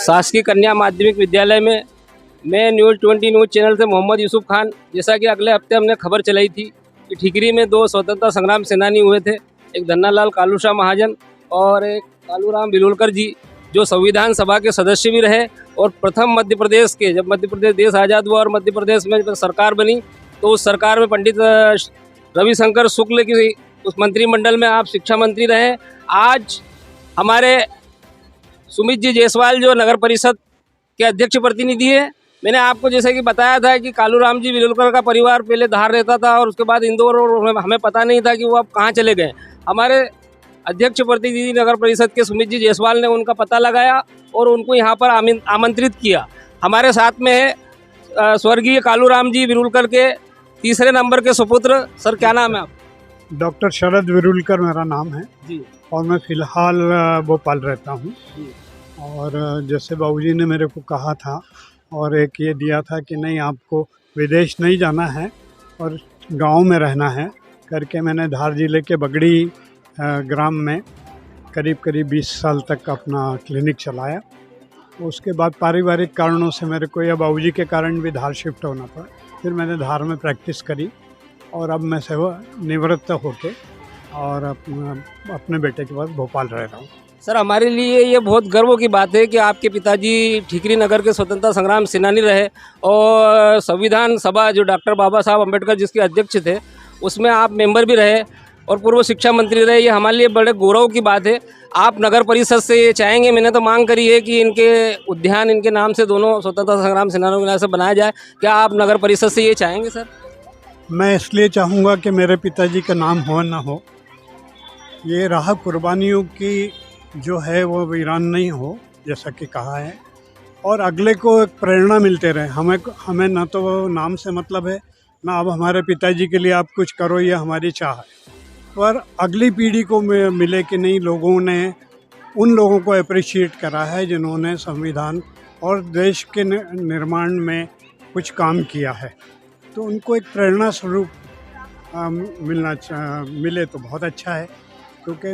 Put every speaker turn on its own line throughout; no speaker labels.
शासकीय कन्या माध्यमिक विद्यालय में मैं न्यूज़ 20 न्यूज़ चैनल से मोहम्मद यूसुफ खान। जैसा कि अगले हफ्ते हमने खबर चलाई थी कि ठीकरी में 2 स्वतंत्रता संग्राम सेनानी हुए थे, एक धन्नालाल कालूशाह महाजन और एक कालूराम बिलुलकर जी, जो संविधान सभा के सदस्य भी रहे और प्रथम मध्य प्रदेश के, जब मध्य प्रदेश देश आज़ाद हुआ और मध्य प्रदेश में जब सरकार बनी तो उस सरकार में पंडित रविशंकर शुक्ल की उस मंत्रिमंडल में आप शिक्षा मंत्री रहे। आज हमारे सुमित जी जायसवाल जो नगर परिषद के अध्यक्ष प्रतिनिधि है, मैंने आपको जैसे कि बताया था कि कालूराम जी बिलुलकर का परिवार पहले धार रहता था और उसके बाद इंदौर, और हमें पता नहीं था कि वो अब कहाँ चले गए। हमारे अध्यक्ष प्रतिनिधि नगर परिषद के सुमित जी जायसवाल ने उनका पता लगाया और उनको यहाँ पर आमंत्रित किया। हमारे साथ में है स्वर्गीय कालूराम जी बिलुलकर के तीसरे नंबर के सुपुत्र। सर क्या नाम है आप?
डॉक्टर शरद बिलुलकर मेरा नाम है
जी।
और मैं फ़िलहाल भोपाल रहता हूँ। और जैसे बाबूजी ने मेरे को कहा था और एक ये दिया था कि नहीं, आपको विदेश नहीं जाना है और गांव में रहना है करके, मैंने धार जिले के बगड़ी ग्राम में करीब 20 साल तक अपना क्लिनिक चलाया। उसके बाद पारिवारिक कारणों से मेरे को या बाबूजी के कारण भी धार शिफ्ट होना पड़ा। फिर मैंने धार में प्रैक्टिस करी और अब मैं सेवा निवृत्त होके और अपने बेटे के पास भोपाल रह रहा हूँ।
सर हमारे लिए ये बहुत गर्व की बात है कि आपके पिताजी ठीकरी नगर के स्वतंत्रता संग्राम सेनानी रहे और संविधान सभा जो डॉक्टर बाबा साहब अम्बेडकर जिसके अध्यक्ष थे उसमें आप मेंबर भी रहे और पूर्व शिक्षा मंत्री रहे। ये हमारे लिए बड़े गौरव की बात है। आप नगर परिषद से ये चाहेंगे, मैंने तो मांग करी है कि इनके उद्यान इनके नाम से दोनों स्वतंत्रता संग्राम सेनानियों के नाम से बनाया जाए, क्या आप नगर परिषद से ये चाहेंगे? सर
मैं इसलिए चाहूँगा कि मेरे पिताजी का नाम हो ना हो, ये राह कुर्बानियों की जो है वो वीरान नहीं हो जैसा कि कहा है, और अगले को एक प्रेरणा मिलते रहे। हमें ना तो नाम से मतलब है ना अब हमारे पिताजी के लिए आप कुछ करो, ये हमारी चाह है, पर अगली पीढ़ी को मिले कि नहीं, लोगों ने उन लोगों को अप्रिशिएट करा है जिन्होंने संविधान और देश के निर्माण में कुछ काम किया है, तो उनको एक प्रेरणा स्वरूप मिले तो बहुत अच्छा है। क्योंकि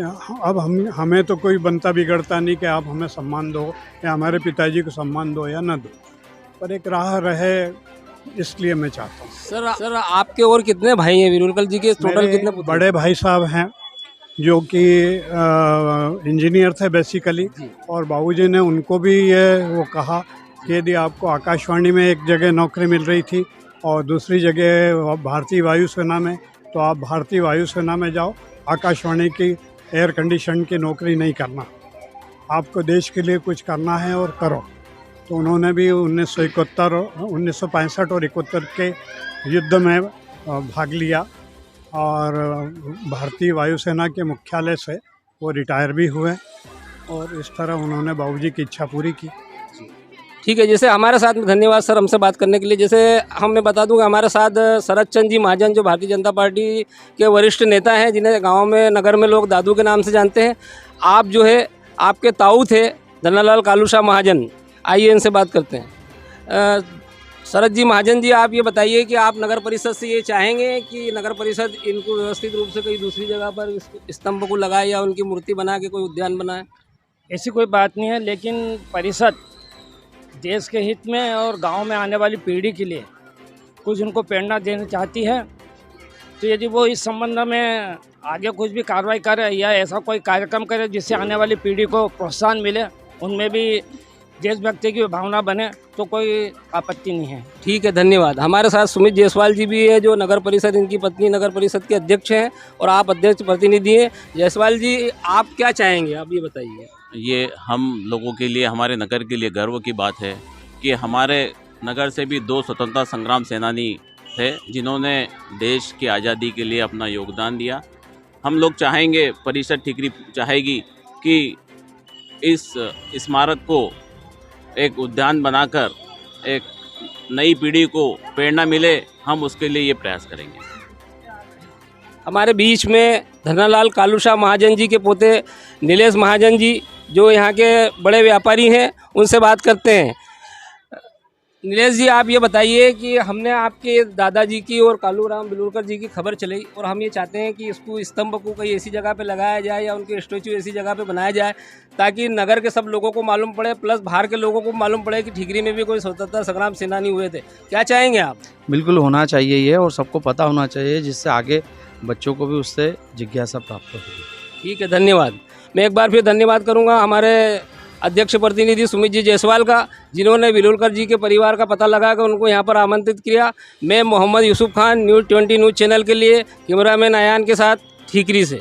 अब हमें तो कोई बनता बिगड़ता नहीं कि आप हमें सम्मान दो या हमारे पिताजी को सम्मान दो या न दो, पर एक राह रहे, इसलिए मैं चाहता हूँ।
सर आपके और कितने भाई हैं? बिलुलकर जी के टोटल कितने?
बड़े भाई साहब हैं जो कि इंजीनियर थे बेसिकली, और बाबूजी ने उनको भी ये वो कहा कि यदि आपको आकाशवाणी में एक जगह नौकरी मिल रही थी और दूसरी जगह भारतीय वायुसेना में, तो आप भारतीय वायुसेना में जाओ, आकाशवाणी की एयर कंडीशन की नौकरी नहीं करना, आपको देश के लिए कुछ करना है और करो। तो उन्होंने भी 1965 और 71 के युद्ध में भाग लिया और भारतीय वायुसेना के मुख्यालय से वो रिटायर भी हुए, और इस तरह उन्होंने बाबूजी की इच्छा पूरी की।
ठीक है, जैसे हमारे साथ में, धन्यवाद सर हमसे बात करने के लिए। जैसे हम मैं बता दूं कि हमारे साथ शरद चंद्र जी महाजन जो भारतीय जनता पार्टी के वरिष्ठ नेता हैं, जिन्हें गांव में नगर में लोग दादू के नाम से जानते हैं। आप जो है आपके ताऊ थे धन्नालाल कालूशाह महाजन, आइए इनसे बात करते हैं। शरद जी महाजन जी, आप ये बताइए कि आप नगर परिषद से ये चाहेंगे कि नगर परिषद इनको व्यवस्थित रूप से कहीं दूसरी जगह पर स्तंभ को लगाए या उनकी मूर्ति बना के कोई उद्यान बनाए?
ऐसी कोई बात नहीं है, लेकिन परिषद देश के हित में और गांव में आने वाली पीढ़ी के लिए कुछ उनको प्रेरणा देना चाहती है, तो यदि वो इस संबंध में आगे कुछ भी कार्रवाई करे या ऐसा कोई कार्यक्रम करे जिससे आने वाली पीढ़ी को प्रोत्साहन मिले, उनमें भी देशभक्ति की भावना बने, तो कोई आपत्ति नहीं है।
ठीक है, धन्यवाद। हमारे साथ सुमित जायसवाल जी भी है जो नगर परिषद, इनकी पत्नी नगर परिषद के अध्यक्ष हैं और आप अध्यक्ष प्रतिनिधि हैं। जायसवाल जी, आप क्या चाहेंगे, आप ये बताइए।
ये हम लोगों के लिए, हमारे नगर के लिए गर्व की बात है कि हमारे नगर से भी 2 स्वतंत्रता संग्राम सेनानी थे जिन्होंने देश की आज़ादी के लिए अपना योगदान दिया। हम लोग चाहेंगे, परिषद ठीकरी चाहेगी कि इस स्मारक को एक उद्यान बनाकर एक नई पीढ़ी को प्रेरणा मिले, हम उसके लिए ये प्रयास करेंगे।
हमारे बीच में धन्नालाल कालूशाह महाजन जी के पोते नीलेश महाजन जी, जो यहाँ के बड़े व्यापारी हैं, उनसे बात करते हैं। नीलेश जी, आप ये बताइए कि हमने आपके दादाजी की और कालूराम बिलुरकर जी की खबर चलाई और हम ये चाहते हैं कि इसको स्तंभ को कहीं ऐसी जगह पे लगाया जाए या उनके स्टैचू ऐसी जगह पे बनाया जाए ताकि नगर के सब लोगों को मालूम पड़े, प्लस बाहर के लोगों को मालूम पड़े कि ठीकरी में भी कोई स्वतंत्रता संग्राम सेनानी हुए थे। क्या चाहेंगे आप?
बिल्कुल होना चाहिए ये, और सबको पता होना चाहिए, जिससे आगे बच्चों को भी उससे जिज्ञासा प्राप्त होगी।
ठीक है, धन्यवाद। मैं एक बार फिर धन्यवाद करूंगा हमारे अध्यक्ष प्रतिनिधि सुमित जी जायसवाल का, जिन्होंने बिलुरकर जी के परिवार का पता लगा कर उनको यहाँ पर आमंत्रित किया। मैं Mohammad Yusuf Khan, news 20 news channel के लिए कैमरामैन अयान के साथ ठीकरी से।